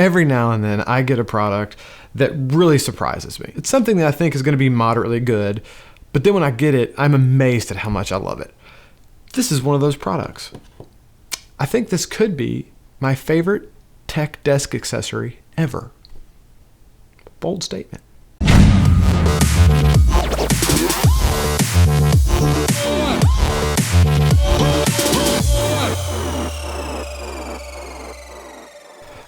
Every now and then I get a product that really surprises me. It's something that I think is going to be moderately good, but then when I get it, I'm amazed at how much I love it. This is one of those products. I think this could be my favorite tech desk accessory ever. Bold statement.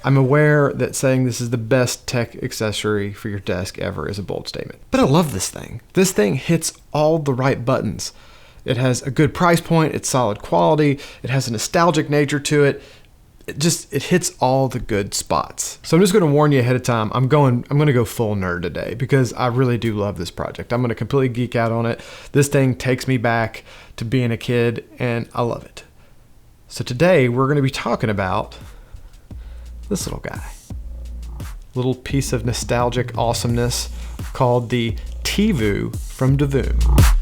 I'm aware that saying this is the best tech accessory for your desk ever is a bold statement, but I love this thing. This thing hits all the right buttons. It has a good price point, it's solid quality, it has a nostalgic nature to it. It hits all the good spots. So I'm just going to warn you ahead of time. I'm going to go full nerd today because I really do love this project. I'm going to completely geek out on it. This thing takes me back to being a kid and I love it. So today we're going to be talking about this little guy. Little piece of nostalgic awesomeness called the Tivoo from Divoom.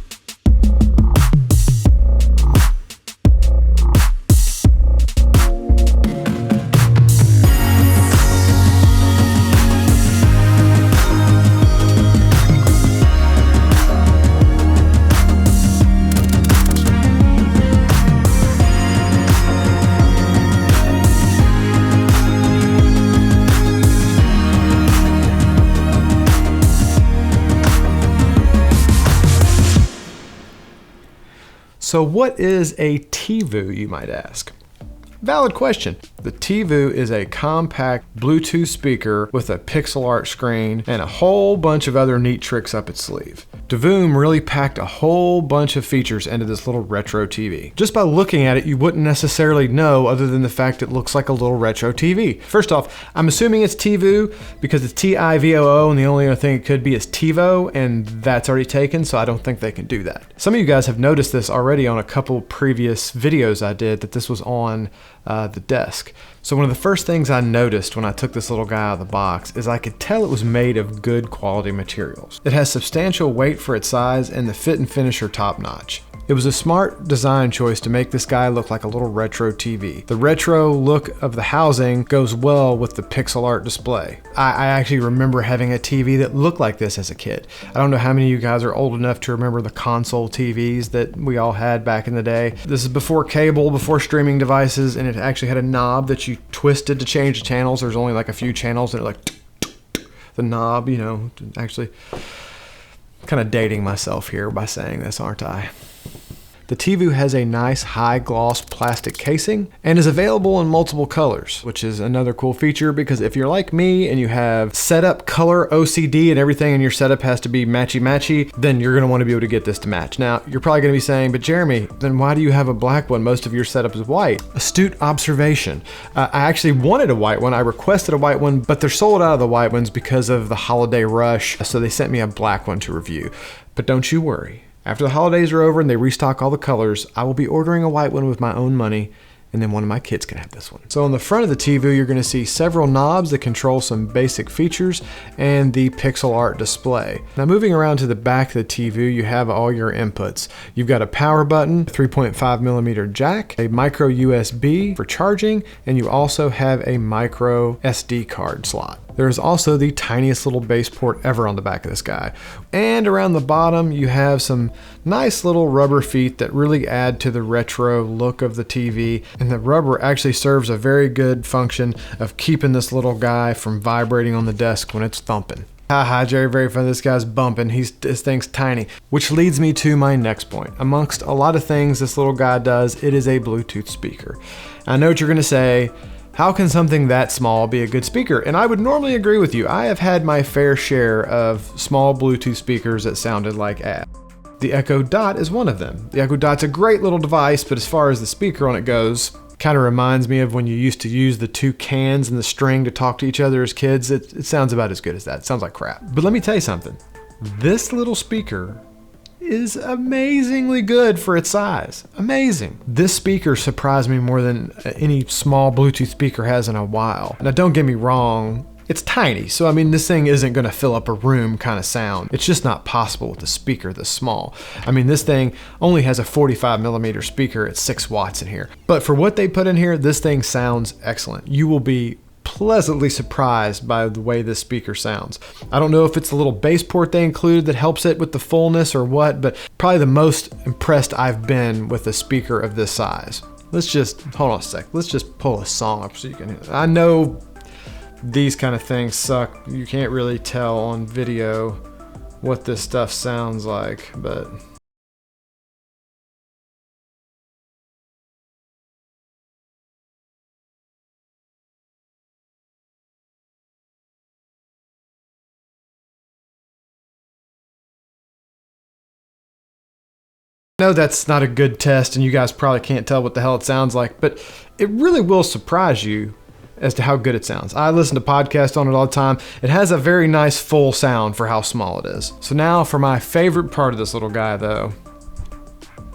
So what is a Tivoo, you might ask? Valid question. The Tivoo is a compact Bluetooth speaker with a pixel art screen and a whole bunch of other neat tricks up its sleeve. Divoom really packed a whole bunch of features into this little retro TV. Just by looking at it, you wouldn't necessarily know other than the fact it looks like a little retro TV. First off, I'm assuming it's Tivoo because it's Tivoo and the only other thing it could be is Tivo, and that's already taken, so I don't think they can do that. Some of you guys have noticed this already on a couple previous videos I did that this was on the desk. So one of the first things I noticed when I took this little guy out of the box is I could tell it was made of good quality materials. It has substantial weight for its size and the fit and finish are top notch. It was a smart design choice to make this guy look like a little retro TV. The retro look of the housing goes well with the pixel art display. I actually remember having a TV that looked like this as a kid. I don't know how many of you guys are old enough to remember the console TVs that we all had back in the day. This is before cable, before streaming devices, and it actually had a knob that you twisted to change the channels. There's only like a few channels that are like the knob, you know, actually kind of dating myself here by saying this, aren't I? The Tivoo has a nice high gloss plastic casing and is available in multiple colors, which is another cool feature because if you're like me and you have setup color OCD and everything in your setup has to be matchy-matchy, then you're going to want to be able to get this to match. Now, you're probably going to be saying, but Jeremy, then why do you have a black one? Most of your setup is white. Astute observation. I actually wanted a white one. I requested a white one, but they're sold out of the white ones because of the holiday rush, so they sent me a black one to review. But don't you worry. After the holidays are over and they restock all the colors, I will be ordering a white one with my own money, and then one of my kids can have this one. So on the front of the Tivoo, you're going to see several knobs that control some basic features and the pixel art display. Now moving around to the back of the Tivoo, you have all your inputs. You've got a power button, 3.5mm jack, a micro USB for charging, and you also have a micro SD card slot. There's also the tiniest little base port ever on the back of this guy. And around the bottom, you have some nice little rubber feet that really add to the retro look of the TV. And the rubber actually serves a very good function of keeping this little guy from vibrating on the desk when it's thumping. Haha, Jerry, very funny. This guy's bumping. This thing's tiny. Which leads me to my next point. Amongst a lot of things this little guy does, it is a Bluetooth speaker. I know what you're going to say. How can something that small be a good speaker? And I would normally agree with you. I have had my fair share of small Bluetooth speakers that sounded like ass. The Echo Dot is one of them. The Echo Dot's a great little device, but as far as the speaker on it goes, kind of reminds me of when you used to use the two cans and the string to talk to each other as kids. It sounds about as good as that. It sounds like crap. But let me tell you something. This little speaker is amazingly good for its size. Amazing. This speaker surprised me more than any small Bluetooth speaker has in a while. Now don't get me wrong, it's tiny, so I mean this thing isn't going to fill up a room kind of sound. It's just not possible with a speaker this small. I mean this thing only has a 45mm speaker at 6 watts in here. But for what they put in here, this thing sounds excellent. You will be pleasantly surprised by the way this speaker sounds. I don't know if it's the little bass port they included that helps it with the fullness or what, but probably the most impressed I've been with a speaker of this size. Let's just, hold on a sec, let's just pull a song up so you can hear it. I know these kind of things suck. You can't really tell on video what this stuff sounds like, but I know that's not a good test and you guys probably can't tell what the hell it sounds like, but it really will surprise you as to how good it sounds. I listen to podcasts on it all the time. It has a very nice full sound for how small it is. So now for my favorite part of this little guy though,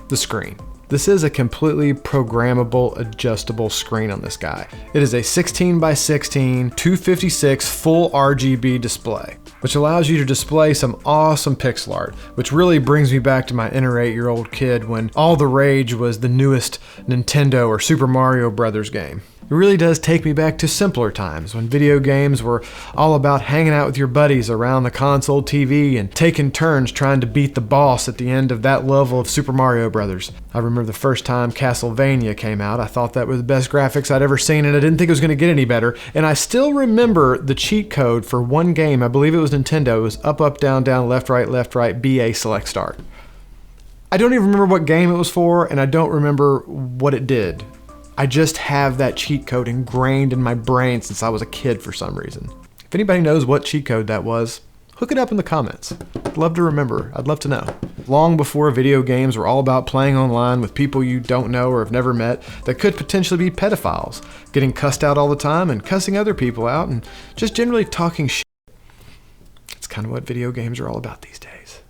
the screen. This is a completely programmable, adjustable screen on this guy. It is a 16 by 16, 256 full RGB display, which allows you to display some awesome pixel art, which really brings me back to my inner 8-year-old kid when all the rage was the newest Nintendo or Super Mario Brothers game. It really does take me back to simpler times when video games were all about hanging out with your buddies around the console TV and taking turns trying to beat the boss at the end of that level of Super Mario Brothers. I remember the first time Castlevania came out, I thought that was the best graphics I'd ever seen and I didn't think it was going to get any better. And I still remember the cheat code for one game, I believe it was Nintendo, it was up, down, left, right, BA, select, start. I don't even remember what game it was for and I don't remember what it did. I just have that cheat code ingrained in my brain since I was a kid for some reason. If anybody knows what cheat code that was, hook it up in the comments. I'd love to remember. I'd love to know. Long before video games were all about playing online with people you don't know or have never met that could potentially be pedophiles, getting cussed out all the time and cussing other people out and just generally talking shit. It's kind of what video games are all about these days.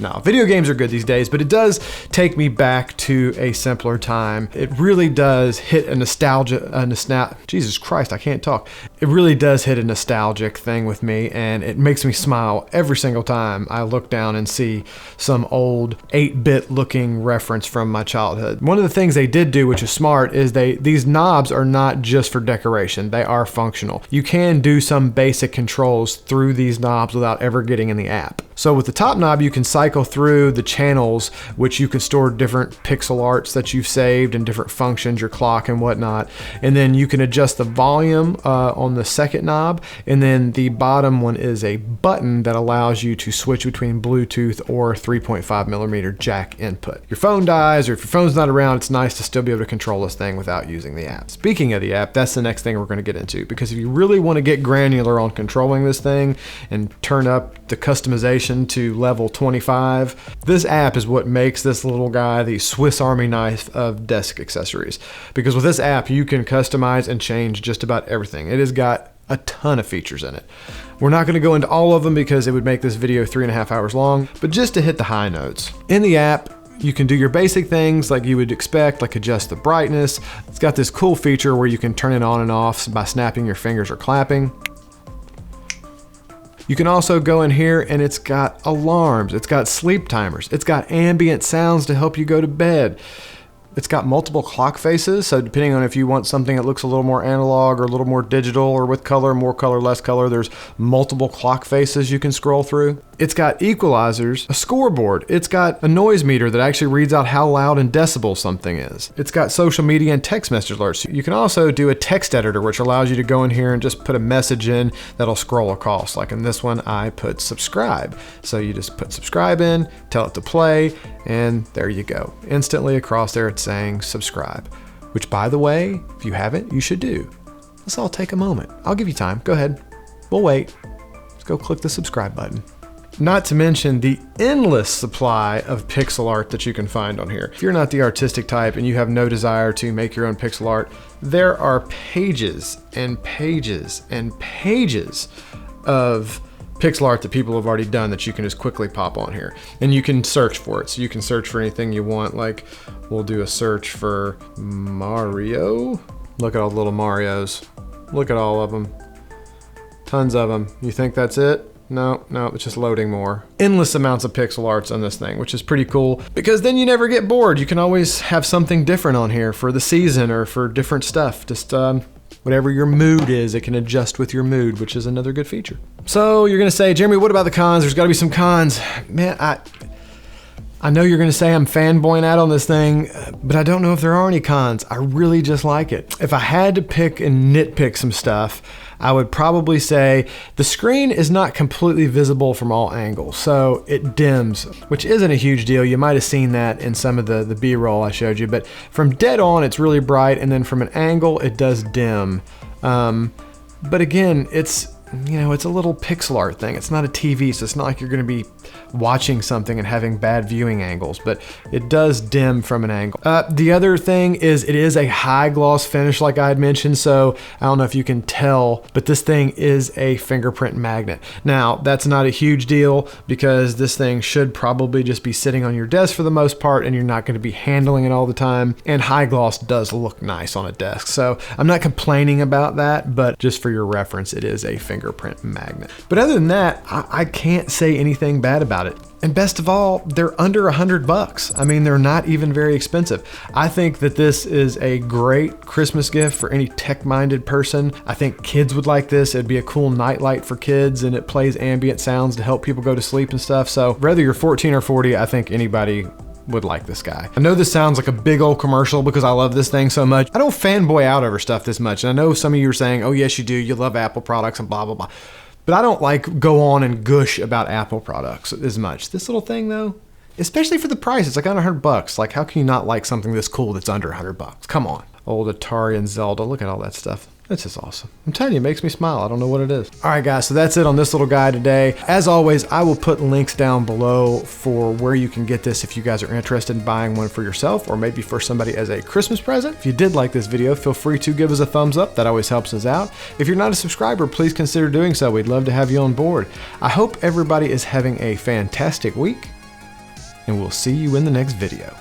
No, video games are good these days, but it does take me back to a simpler time. It really does hit a Jesus Christ, I can't talk. It really does hit a nostalgic thing with me, and it makes me smile every single time I look down and see some old 8-bit looking reference from my childhood. One of the things they did do, which is smart, is these knobs are not just for decoration, they are functional. You can do some basic controls through these knobs without ever getting in the app. So with the top knob, you can cycle through the channels, which you can store different pixel arts that you've saved and different functions, your clock and whatnot. And then you can adjust the volume on the second knob. And then the bottom one is a button that allows you to switch between Bluetooth or 3.5mm jack input. Your phone dies, or if your phone's not around, it's nice to still be able to control this thing without using the app. Speaking of the app, that's the next thing we're going to get into, because if you really want to get granular on controlling this thing and turn up the customization to level 25, this app is what makes this little guy the Swiss Army knife of desk accessories. Because with this app, you can customize and change just about everything. It has got a ton of features in it. We're not going to go into all of them because it would make this video 3.5 hours long, but just to hit the high notes. In the app, you can do your basic things like you would expect, like adjust the brightness. It's got this cool feature where you can turn it on and off by snapping your fingers or clapping. You can also go in here and it's got alarms, it's got sleep timers, it's got ambient sounds to help you go to bed. It's got multiple clock faces, so depending on if you want something that looks a little more analog or a little more digital or with color, more color, less color, there's multiple clock faces you can scroll through. It's got equalizers, a scoreboard. It's got a noise meter that actually reads out how loud in decibels something is. It's got social media and text message alerts. You can also do a text editor, which allows you to go in here and just put a message in that'll scroll across. Like in this one, I put subscribe. So you just put subscribe in, tell it to play, and there you go. Instantly across there, it's saying subscribe, which by the way, if you haven't, you should do. Let's all take a moment. I'll give you time. Go ahead. We'll wait. Let's go click the subscribe button. Not to mention the endless supply of pixel art that you can find on here. If you're not the artistic type and you have no desire to make your own pixel art, there are pages and pages and pages of pixel art that people have already done that you can just quickly pop on here. And you can search for it. So you can search for anything you want. Like we'll do a search for Mario. Look at all the little Marios. Look at all of them. Tons of them. You think that's it? No, it's just loading more. Endless amounts of pixel arts on this thing, which is pretty cool because then you never get bored. You can always have something different on here for the season or for different stuff. Just whatever your mood is, it can adjust with your mood, which is another good feature. So you're gonna say, Jeremy, what about the cons? There's gotta be some cons. Man, I know you're gonna say I'm fanboying out on this thing, but I don't know if there are any cons. I really just like it. If I had to pick and nitpick some stuff, I would probably say the screen is not completely visible from all angles, so it dims, which isn't a huge deal. You might have seen that in some of the B-roll I showed you, but from dead on, it's really bright, and then from an angle, it does dim. But again, it's a little pixel art thing. It's not a TV, so it's not like you're gonna be watching something and having bad viewing angles, but it does dim from an angle. The other thing is it is a high gloss finish like I had mentioned, so I don't know if you can tell, but this thing is a fingerprint magnet. Now, that's not a huge deal because this thing should probably just be sitting on your desk for the most part and you're not gonna be handling it all the time, and high gloss does look nice on a desk. So I'm not complaining about that, but just for your reference, it is a fingerprint magnet. But other than that, I can't say anything bad about it. And best of all, they're under $100. I mean, they're not even very expensive. I think that this is a great Christmas gift for any tech-minded person. I think kids would like this. It'd be a cool nightlight for kids, and it plays ambient sounds to help people go to sleep and stuff. So whether you're 14 or 40, I think anybody would like this guy. I know this sounds like a big old commercial because I love this thing so much. I don't fanboy out over stuff this much. And I know some of you are saying, oh yes you do, you love Apple products and blah, blah, blah. But I don't like go on and gush about Apple products as much. This little thing though, especially for the price, it's like under $100. Like how can you not like something this cool that's under $100? Come on. Old Atari and Zelda, look at all that stuff. It's just awesome. I'm telling you, it makes me smile. I don't know what it is. All right, guys, so that's it on this little guy today. As always, I will put links down below for where you can get this if you guys are interested in buying one for yourself or maybe for somebody as a Christmas present. If you did like this video, feel free to give us a thumbs up. That always helps us out. If you're not a subscriber, please consider doing so. We'd love to have you on board. I hope everybody is having a fantastic week, and we'll see you in the next video.